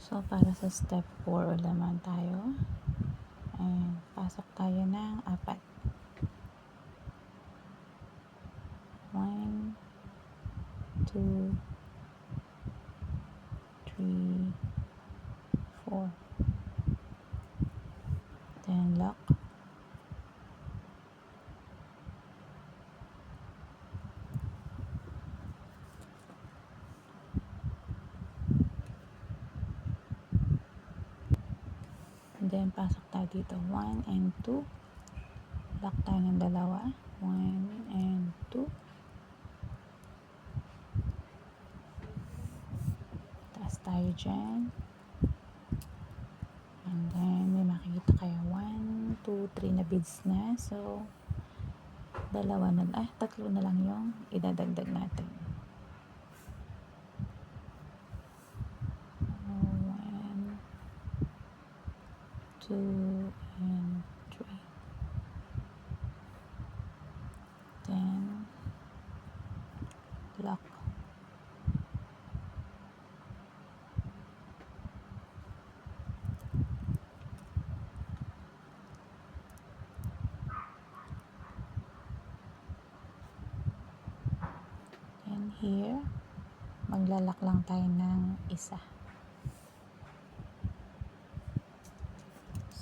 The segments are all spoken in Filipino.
So, para sa step 4 naman tayo. Ayan, pasok tayo ng 4. 1, 2, 3, 4. Then, lock. And then, pasok tayo dito. 1 and 2. Lock tayo ng dalawa. 1 and 2. Taas tayo dyan. And then, may makikita kayo 1, 2, 3 na beads na. So, tatlo na lang yung idadagdag natin. 1, 2, and 3. Then, lock. And here, maglalak lang tayo ng isa.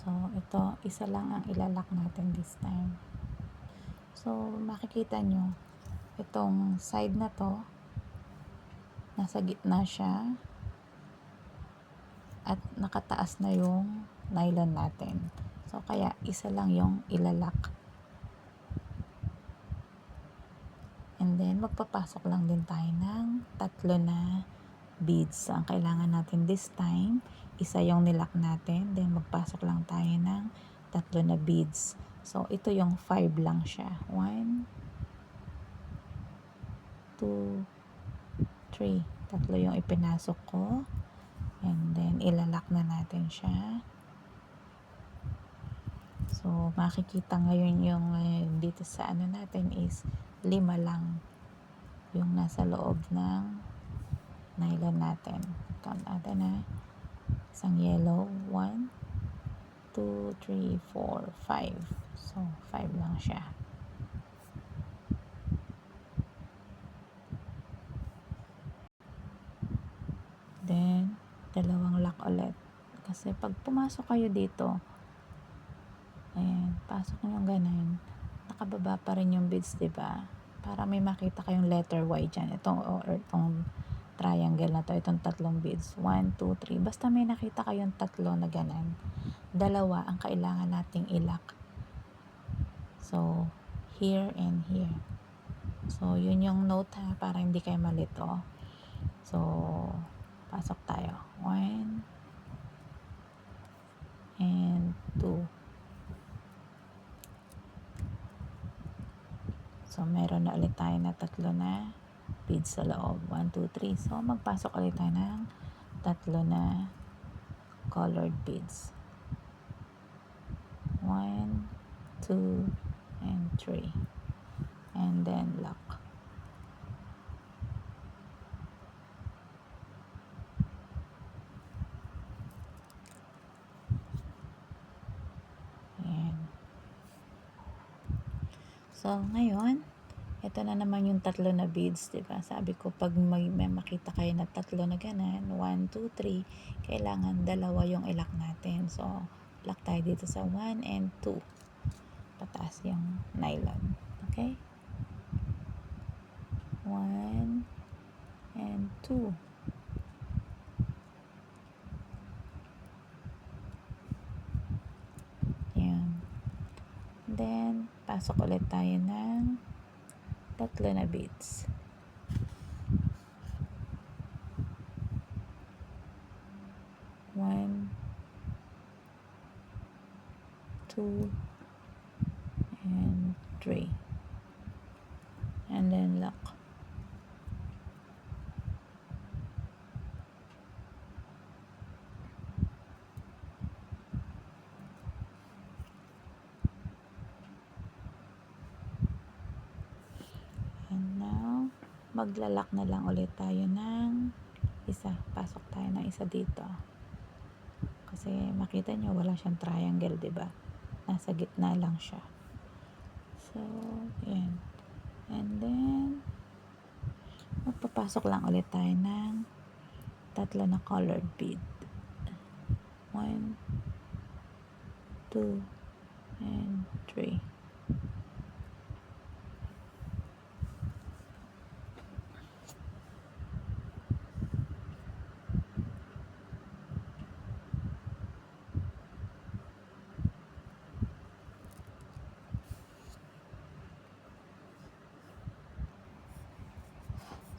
So, ito, isa lang ang ilalak natin this time. So, makikita nyo, itong side na to, nasa gitna siya, at nakataas na yung nylon natin. So, kaya isa lang yung ilalak. And then, magpapasok lang din tayo ng 3 na beads. So, ang kailangan natin this time, isa yung nilak natin. Then, magpasok lang tayo ng 3 na beads. So, ito yung 5 lang siya. 1, 2, 3. 3 yung ipinasok ko. And then, ilalak na natin siya. So, makikita ngayon yung dito sa ano natin is 5 lang yung nasa loob ng nylon natin. Count natin na. Isang yellow. 1, 2, 3, 4, 5. So, 5 lang siya. Then, dalawang lock ulit. Kasi pag pumasok kayo dito, ayan, pasok nyo yung ganun, nakababa pa rin yung beads, diba? Para may makita kayong letter Y dyan. Itong triangle na to, itong 3 beads. 1, 2, 3. Basta may nakita kayong 3 na ganun. 2 ang kailangan nating ilak. So, here and here. So, yun yung note ha, para hindi kayo malito. So, pasok tayo. 1 and 2. So, meron na ulit tayo na 3 na beads sa loob. 1, 2, 3. So, magpasok ulit tayo ng 3 na colored beads. 1, 2, and 3. And then, lock. Ayan. So, ngayon, ito na naman yung 3 na beads, diba? Sabi ko, pag may makita kayo na 3 na ganan, 1, 2, 3, kailangan 2 yung ilak natin. So, lock tayo dito sa 1 and 2. Pataas yung nylon. Okay? 1 and 2. Ayan. Then, pasok ulit tayo ng 3 na beads. 1, 2, and 3. And then lock. And now, maglalak na lang ulit tayo ng isa. Pasok tayo ng isa dito. Kasi makita nyo, wala siyang triangle, diba? Nasa gitna lang siya. So, yan. And then, magpapasok lang ulit tayo ng tatlo na colored bead. 1, 2, and 3.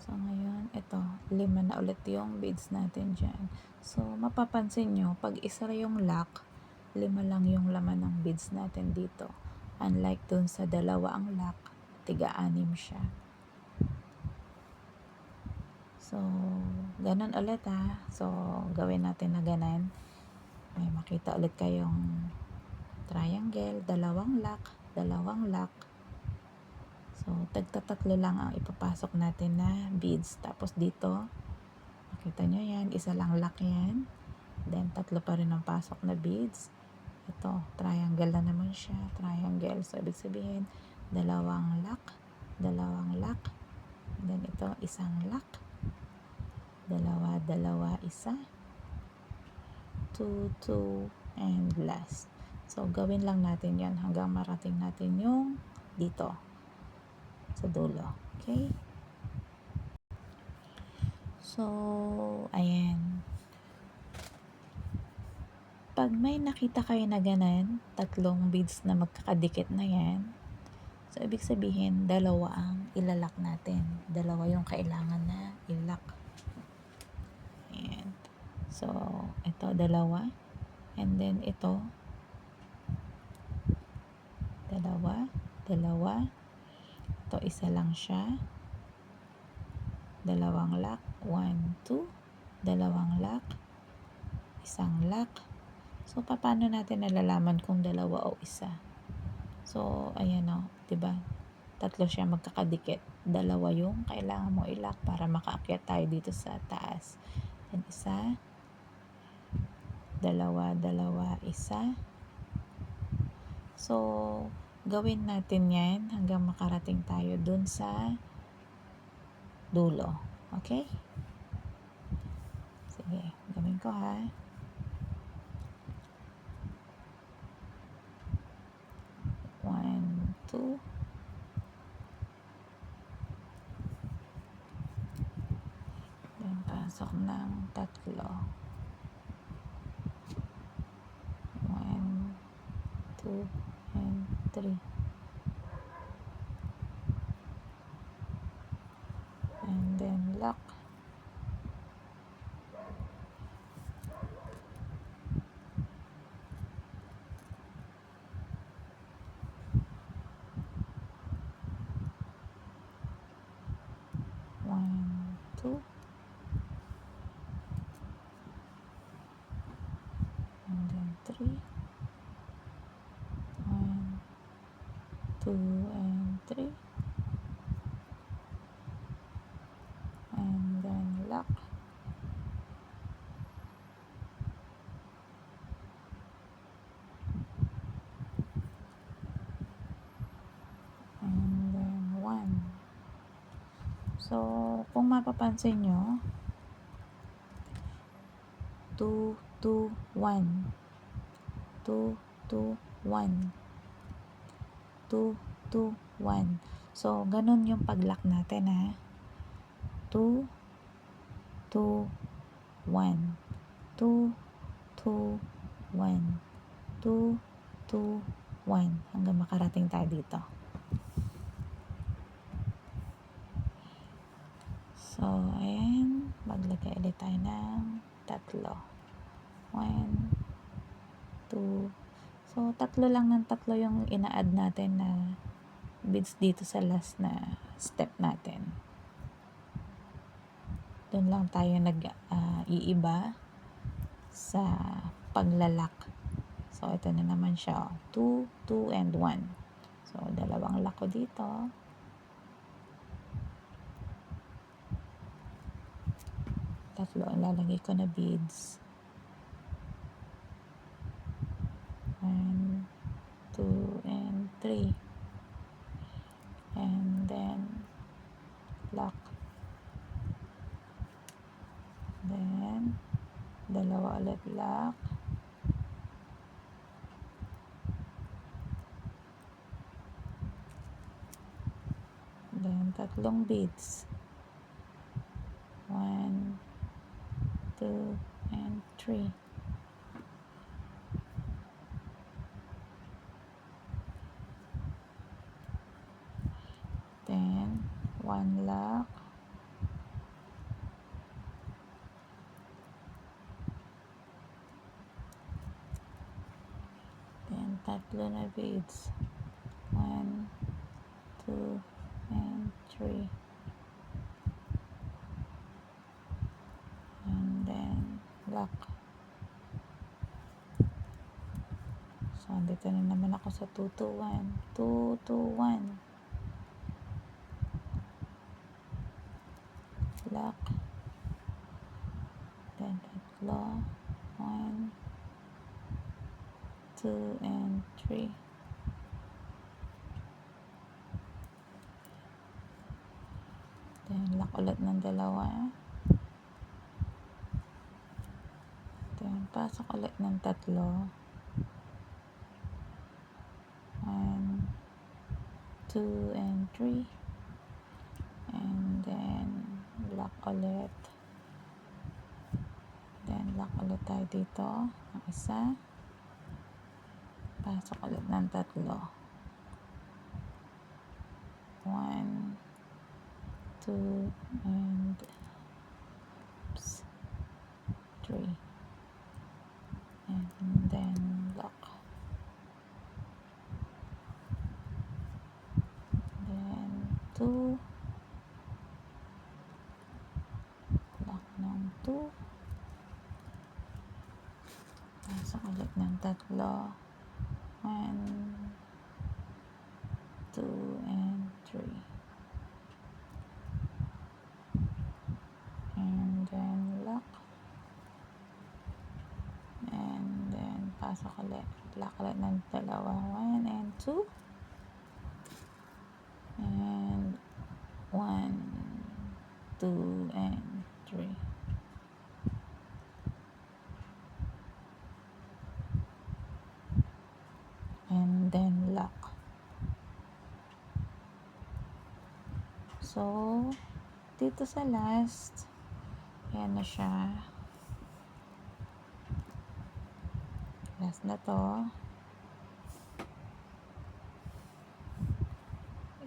So, ngayon, ito, 5 na ulit yung beads natin dyan. So, mapapansin nyo, pag isa yung lock, 5 lang yung laman ng beads natin dito. Unlike dun sa 2 ang lock, 3-6 siya. So, ganun ulit ha. So, gawin natin na ganan. May makita ulit kayong triangle, 2 lock. So, tagtatatlo lang ang ipapasok natin na beads. Tapos dito, makita nyo yan, isa lang lock yan. Then, 3 pa rin ang pasok na beads. Ito, triangle na naman siya. Triangle. So, ibig sabihin, 2 lock. Then, ito, isang lock. 2, 1. 2, 2, and last. So, gawin lang natin yan hanggang marating natin yung dito sa dulo. Okay? So, ayan. Pag may nakita kayo na ganan, 3 beads na magkakadikit na yan, so, ibig sabihin, 2 ang ilalak natin. 2 yung kailangan na ilak. Ayan. So, ito, 2. And then, ito, 2. Ito, isa lang siya. 2 lock. 1, 2. 2 lock. Isang lock. So, paano natin nalalaman kung 2 o isa? So, ayan o. Diba? 3 siya magkakadikit. 2 yung kailangan mo ilak para makaakyat tayo dito sa taas. And isa. 2, 1. So, gawin natin yan hanggang makarating tayo dun sa dulo. Okay? Sige, gawin ko ha. 1, 2. Then, pasok ng 3. 1, 2, and 3. And then, lock. One, two. And then 3. 1, 2, and 3. And then lock. And then 1. So, kung mapapansin nyo, 2, 2, 1. 2, 2, 1. 2, 2, 1. So, ganun yung pag-lock natin ha. 2, 2, 1. 2, 2, 1. 2, 2, 1. Hanggang makarating tayo dito. So, ayan. Maglagay ulit tayo ng 3. 1, 2. So, 3 lang ng 3 yung ina-add natin na beads dito sa last na step natin. Doon lang tayo iiba sa paglalak. So, ito na naman siya. 2, 2, and 1. So, 2 lock ko dito. 3 ilalagay ko na beads. 3, and then lock, then dalawa ulit lock, then tatlong beads, 1, 2, and 3, then 1 lock, then tatlo na beads, 1, 2, and 3, and then lock. So dito na naman ako sa 2 to 1, 2 to 1, lock, then tatlo, 1, 2, and 3, then lock ulit ng dalawa, then pasok ulit ng tatlo, 1, 2, and 3, and then lock ulit, then lock ulit tayo dito ang isa, pasok ulit ng tatlo, 1, 2, and 3, and then lock, then 2, lock ng 2, pasok ulit ng tatlo, 1, 2, and 3, and then lock, and then pasok ulit, lock ulit ng dalawa, 1 and 2, and 1, 2, and 3, and then lock. So dito sa last, ayan na siya, last na to,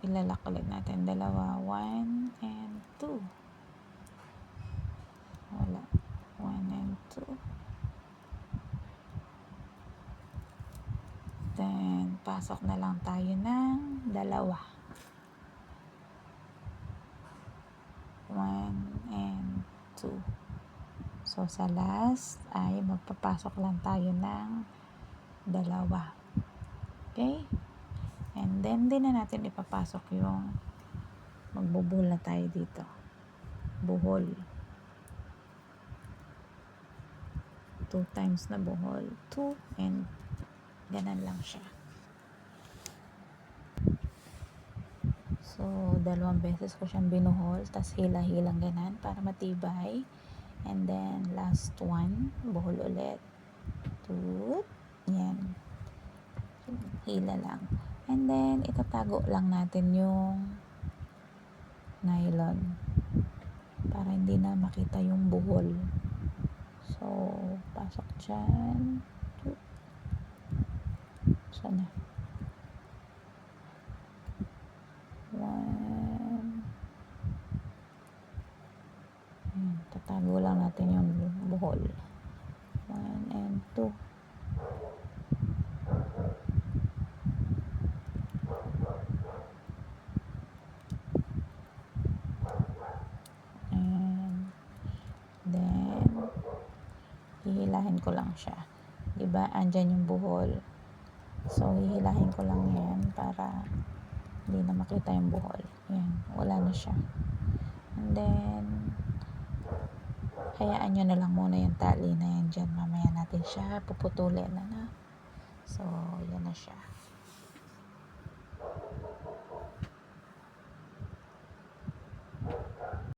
ilalak ulit natin dalawa, 1 and 2, wala, 1 and 2, then pasok na lang tayo ng dalawa, 1 and 2. So sa last ay magpapasok lang tayo ng dalawa, okay, and then din na natin ipapasok yung magbubuhol na tayo dito, buhol, 2 times na buhol, 2, and ganan lang siya. So dalawang beses ko siyang binuhol, tas hila-hilang ganan para matibay, and then last one, buhol ulit, 2, yan, hila lang, and then itatago lang natin yung nylon para hindi na makita yung buhol. So pasok dyan, sana 1, tatago lang natin yung buhol, 1 and 2, and then hihilahin ko lang siya, diba andyan yung buhol, so hihilahin ko lang yan para hindi na makita yung buhol, yan, wala na siya, and then hayaan nyo na lang muna yung tali na yan dyan, mamaya natin siya puputulin na. So yan na siya.